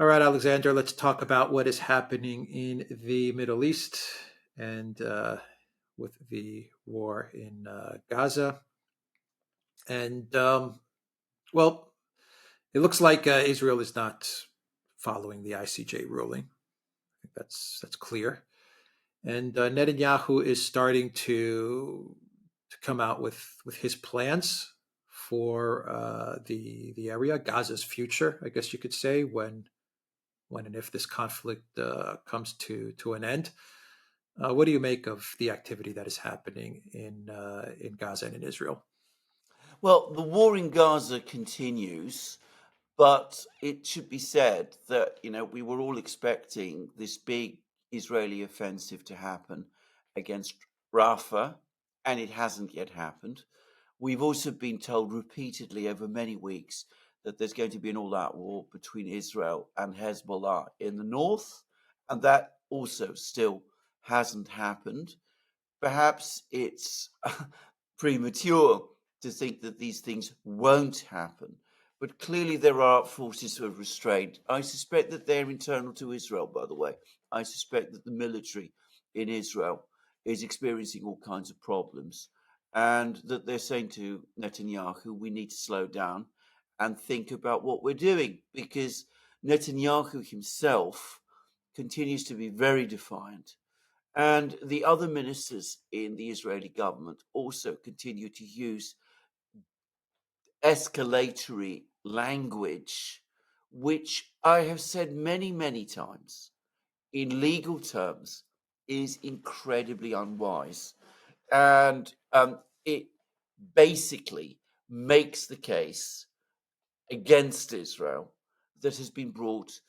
All right, Alexander, let's talk about what is happening in the Middle East and with the war in Gaza. And well, it looks like Israel is not following the ICJ ruling. I think that's clear. And Netanyahu is starting to come out with his plans for the area, Gaza's future, I guess you could say, when and if this conflict comes to an end. What do you make of the activity that is happening in Gaza and in Israel? Well, the war in Gaza continues, but it should be said that, we were all expecting this big Israeli offensive to happen against Rafah, and it hasn't yet happened. We've also been told repeatedly over many weeks that there's going to be an all-out war between Israel and Hezbollah in the north, and that also still hasn't happened. Perhaps it's premature to think that these things won't happen, but clearly there are forces of restraint. I suspect that they're internal to Israel, by the way. I suspect that the military in Israel is experiencing all kinds of problems, and that they're saying to Netanyahu, we need to slow down and think about what we're doing, because Netanyahu himself continues to be very defiant. And the other ministers in the Israeli government also continue to use escalatory language, which I have said many, many times in legal terms is incredibly unwise. And it basically makes the case against Israel that has been brought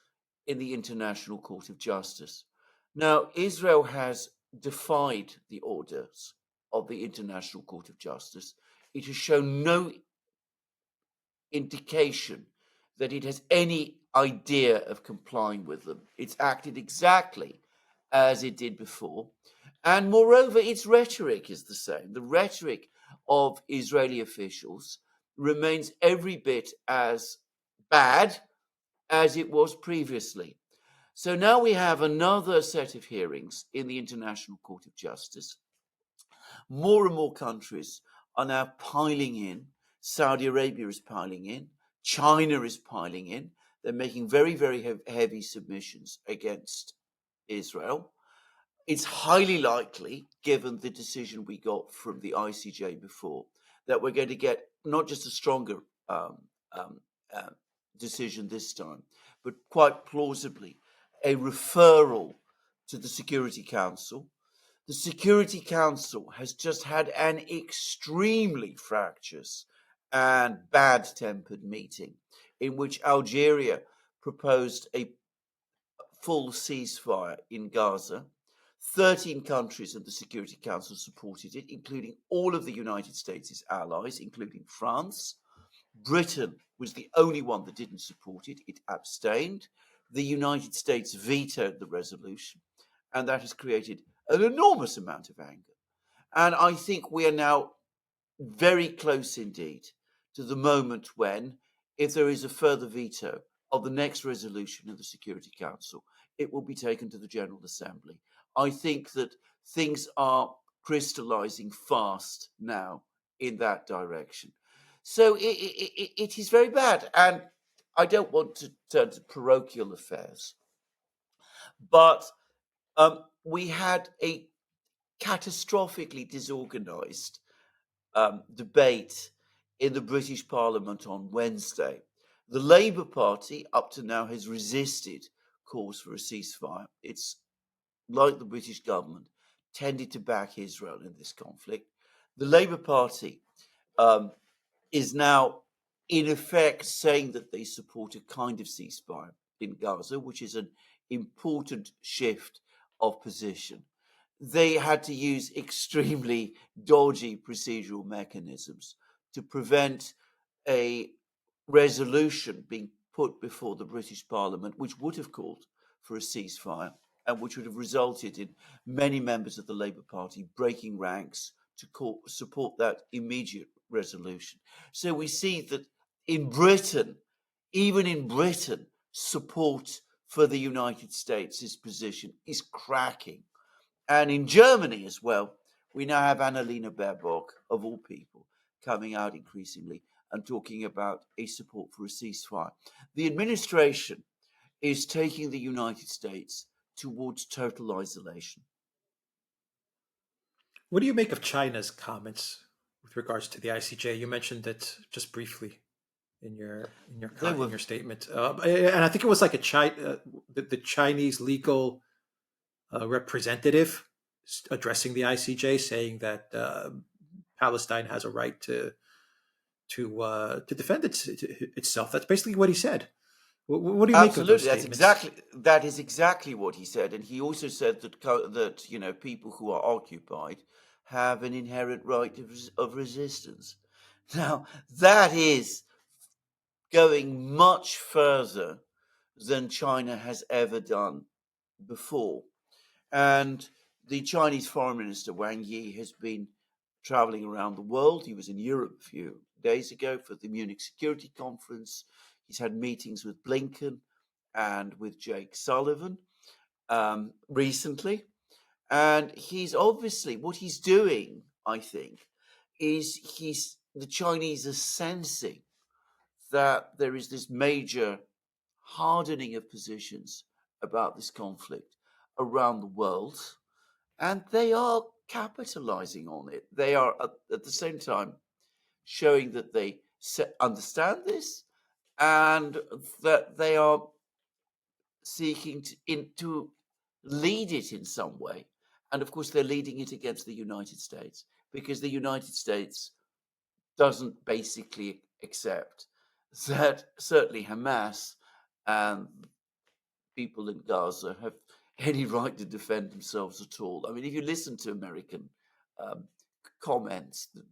in the International Court of Justice. Now, Israel has defied the orders of the International Court of Justice. It has shown no indication that it has any idea of complying with them. It's acted exactly as it did before. And moreover, its rhetoric is the same. The rhetoric of Israeli officials remains every bit as bad as it was previously. So now we have another set of hearings in the International Court of Justice. More and more countries are now piling in. Saudi Arabia is piling in. China is piling in. They're making very, very heavy submissions against Israel. It's highly likely, given the decision we got from the ICJ before, that we're going to get not just a stronger decision this time, but quite plausibly a referral to the Security Council. The Security Council has just had an extremely fractious and bad-tempered meeting in which Algeria proposed a full ceasefire in Gaza. 13 countries of the Security Council supported it, including all of the United States' allies, including France. Britain was the only one that didn't support it. It abstained. The United States vetoed the resolution, and that has created an enormous amount of anger. And I think we are now very close indeed to the moment when, if there is a further veto of the next resolution of the Security Council, it will be taken to the General Assembly. I think that things are crystallizing fast now in that direction. So it is very bad. And I don't want to turn to parochial affairs, but we had a catastrophically disorganized debate in the British Parliament on Wednesday. The Labour Party, up to now, has resisted calls for a ceasefire. It's like the British government, tended to back Israel in this conflict. The Labour Party is now, in effect, saying that they support a kind of ceasefire in Gaza, which is an important shift of position. They had to use extremely dodgy procedural mechanisms to prevent a resolution being put before the British Parliament, which would have called for a ceasefire and which would have resulted in many members of the Labour Party breaking ranks to support that immediate resolution. So we see that in Britain, even in Britain, support for the United States' position is cracking. And in Germany as well, we now have Annalena Baerbock, of all people, coming out increasingly and talking about a support for a ceasefire. The administration is taking the United States towards total isolation. What do you make of China's comments with regards to the ICJ? You mentioned it just briefly They in were your statement, and I think it was like the Chinese legal representative addressing the ICJ, saying that Palestine has a right to defend itself. That's basically what he said. What do you make of those absolutely. statements? That is exactly what he said, and he also said that people who are occupied have an inherent right of resistance. Now that is going much further than China has ever done before. And the Chinese Foreign Minister Wang Yi has been traveling around the world. He was in Europe a few days ago for the Munich Security Conference. He's had meetings with Blinken and with Jake Sullivan recently. And he's obviously, what he's doing, I think, is the Chinese are sensing that there is this major hardening of positions about this conflict around the world, and they are capitalizing on it. They are at the same time showing that they understand this and that they are seeking to lead it in some way. And of course, they're leading it against the United States because the United States doesn't basically accept that certainly Hamas and people in Gaza have any right to defend themselves at all. I mean, if you listen to American um, comments, the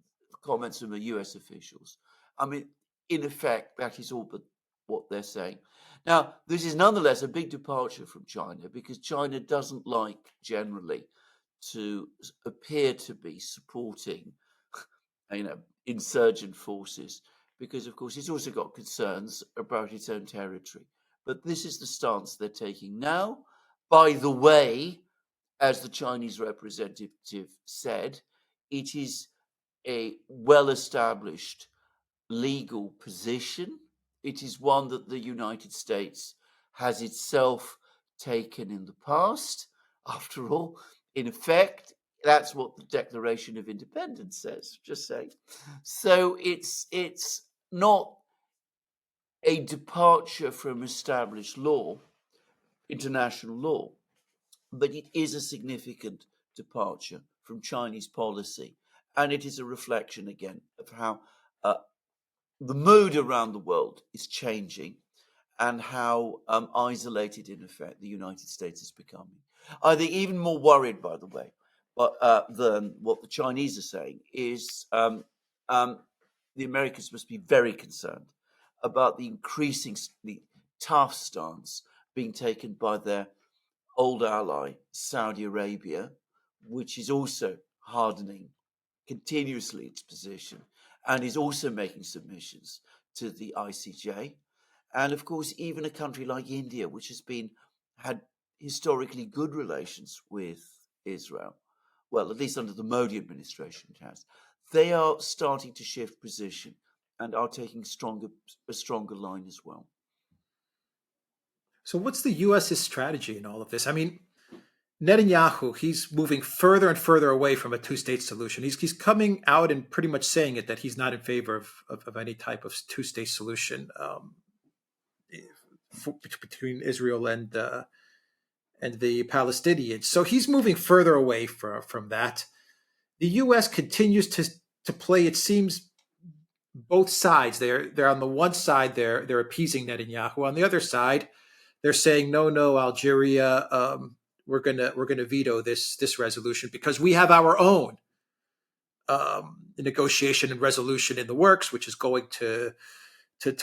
comments from the US officials, I mean, in effect, that is all but what they're saying. Now, this is nonetheless a big departure from China because China doesn't like generally to appear to be supporting, insurgent forces because, of course, it's also got concerns about its own territory. But this is the stance they're taking now. By the way, as the Chinese representative said, it is a well established legal position. It is one that the United States has itself taken in the past. After all, in effect, that's what the Declaration of Independence says, just saying. So it's not a departure from established law, international law, but it is a significant departure from Chinese policy. And it is a reflection, again, of how uh, the mood around the world is changing and how isolated, in effect, the United States is becoming. I think even more worried, by the way, than what the Chinese are saying is um, the Americans must be very concerned about the increasingly tough stance being taken by their old ally, Saudi Arabia, which is also hardening continuously its position and is also making submissions to the ICJ. And of course, even a country like India, which has had historically good relations with Israel, well, at least under the Modi administration, it has. They are starting to shift position and are taking a stronger line as well. So, what's the U.S.'s strategy in all of this? I mean, Netanyahu, he's moving further and further away from a two-state solution. He's coming out and pretty much saying it that he's not in favor of any type of two-state solution between Israel and the Palestinians. So he's moving further away from that. The U.S. continues to play. It seems both sides. They're on the one side they're appeasing Netanyahu. On the other side, they're saying no, Algeria. We're gonna veto this resolution because we have our own negotiation and resolution in the works, which is going to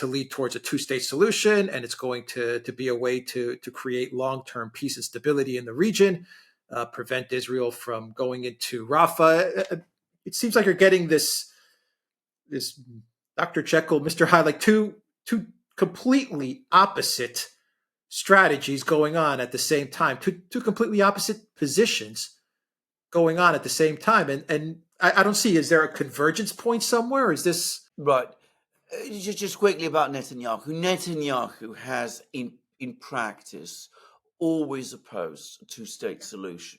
lead towards a two-state solution, and it's going to be a way to create long-term peace and stability in the region, prevent Israel from going into Rafah. It seems like you're getting this Dr. Jekyll, Mr. Hyde, like two completely opposite strategies going on at the same time, two completely opposite positions going on at the same time. And I don't see, is there a convergence point somewhere? Is this. Right. Just quickly about Netanyahu. Netanyahu has, in practice, always opposed a two-state solution.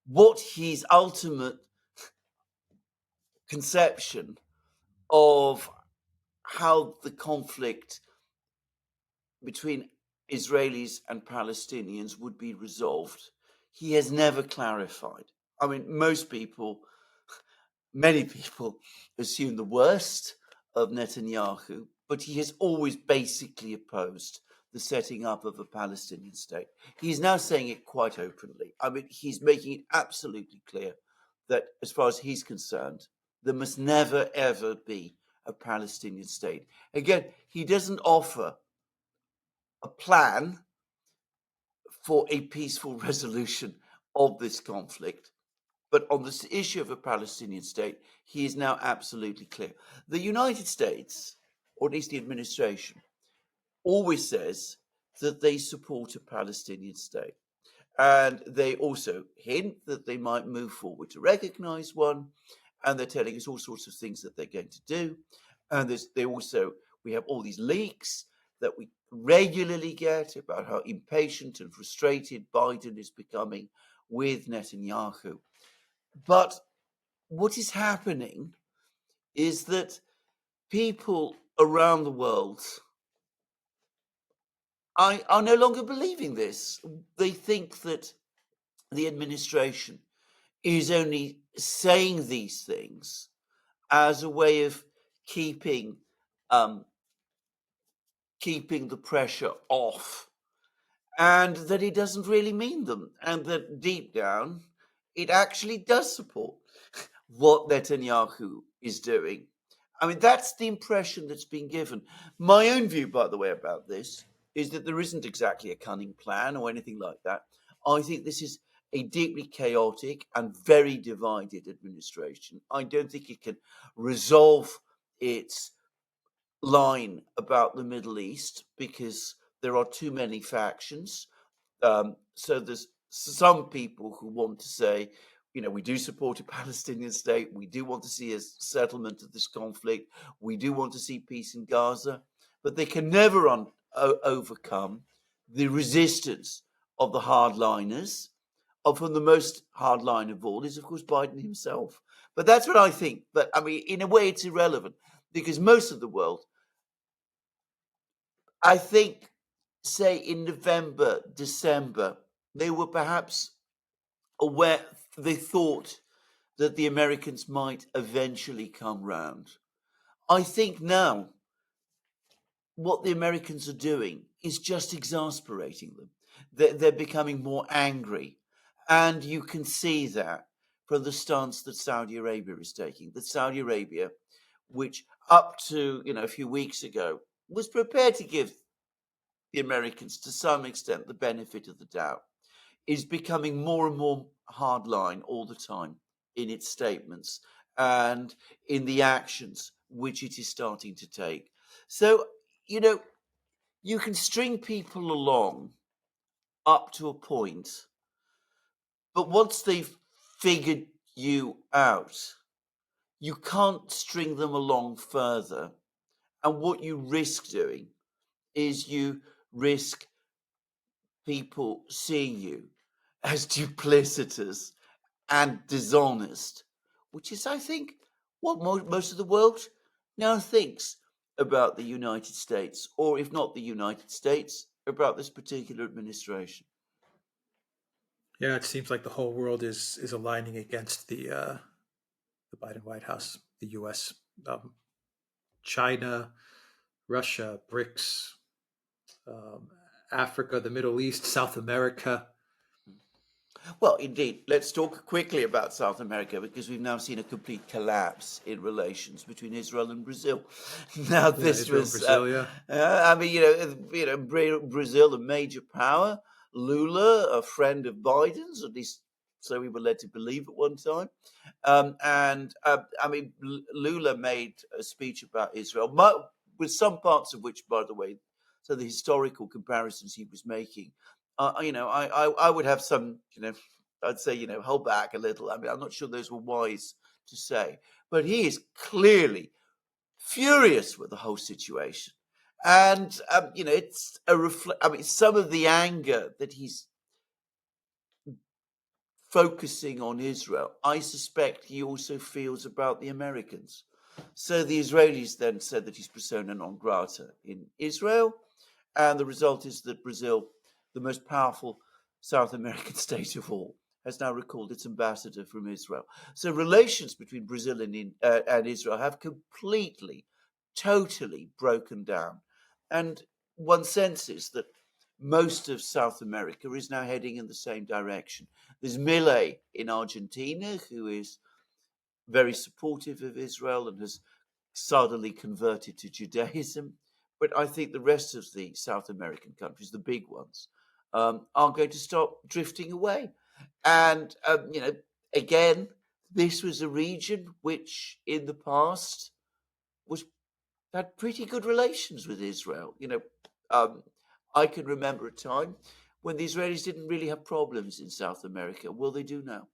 What his ultimate conception of how the conflict between Israelis and Palestinians would be resolved, he has never clarified. I mean, many people assume the worst of Netanyahu, but he has always basically opposed the setting up of a Palestinian state. He's now saying it quite openly. I mean, he's making it absolutely clear that, as far as he's concerned, there must never, ever be a Palestinian state. Again, he doesn't offer a plan for a peaceful resolution of this conflict. But on this issue of a Palestinian state, he is now absolutely clear. The United States, or at least the administration, always says that they support a Palestinian state. And they also hint that they might move forward to recognize one. And they're telling us all sorts of things that they're going to do. And we have all these leaks that we regularly get about how impatient and frustrated Biden is becoming with Netanyahu. But what is happening is that people around the world are no longer believing this. They think that the administration is only saying these things as a way of keeping the pressure off, and that it doesn't really mean them, and that deep down it actually does support what Netanyahu is doing. I mean, that's the impression that's been given. My own view, by the way, about this is that there isn't exactly a cunning plan or anything like that. I think this is a deeply chaotic and very divided administration. I don't think it can resolve its line about the Middle East because there are too many factions. So there's some people who want to say, we do support a Palestinian state. We do want to see a settlement of this conflict. We do want to see peace in Gaza. But they can never overcome the resistance of the hardliners, of whom the most hardline of all is, of course, Biden himself. But that's what I think. But, I mean, in a way, it's irrelevant because most of the world, I think, say in November, December, they were perhaps aware, they thought that the Americans might eventually come round. I think now what the Americans are doing is just exasperating them. They're becoming more angry. And you can see that from the stance that Saudi Arabia is taking. That Saudi Arabia, which up to a few weeks ago was prepared to give the Americans to some extent the benefit of the doubt, is becoming more and more hardline all the time in its statements and in the actions which it is starting to take. So, you can string people along up to a point, but once they've figured you out, you can't string them along further. And what you risk doing is you risk people seeing you as duplicitous and dishonest, which is, I think, what most of the world now thinks about the United States, or if not the United States, about this particular administration. Yeah, it seems like the whole world is aligning against the Biden White House, the U.S., China, Russia, BRICS, um, Africa, the Middle East, South America. Well, indeed. Let's talk quickly about South America because we've now seen a complete collapse in relations between Israel and Brazil. Now, this Israel was, Brazil, yeah. I mean, Brazil, a major power. Lula, a friend of Biden's, at least so we were led to believe at one time. I mean, Lula made a speech about Israel, with some parts of which, by the way, So the historical comparisons he was making, I would have some, I'd say, hold back a little. I mean, I'm not sure those were wise to say, but he is clearly furious with the whole situation. And, it's some of the anger that he's focusing on Israel, I suspect he also feels about the Americans. So the Israelis then said that he's persona non grata in Israel, and the result is that Brazil, the most powerful South American state of all, has now recalled its ambassador from Israel. So relations between Brazil and Israel have completely, totally broken down. And one senses that most of South America is now heading in the same direction. There's Milei in Argentina, who is very supportive of Israel and has suddenly converted to Judaism. But I think the rest of the South American countries, the big ones, are going to start drifting away. And, again, this was a region which in the past was had pretty good relations with Israel. I can remember a time when the Israelis didn't really have problems in South America. Well, they do now.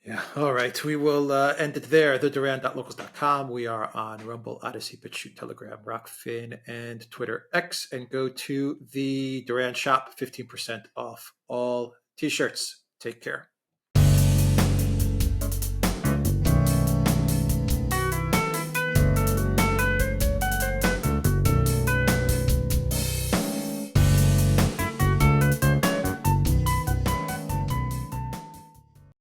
Yeah. All right. We will end it there. TheDuran.locals.com. We are on Rumble, Odyssey, BitChute, Telegram, Rockfin, and Twitter X. And go to the Duran shop, 15% off all t-shirts. Take care.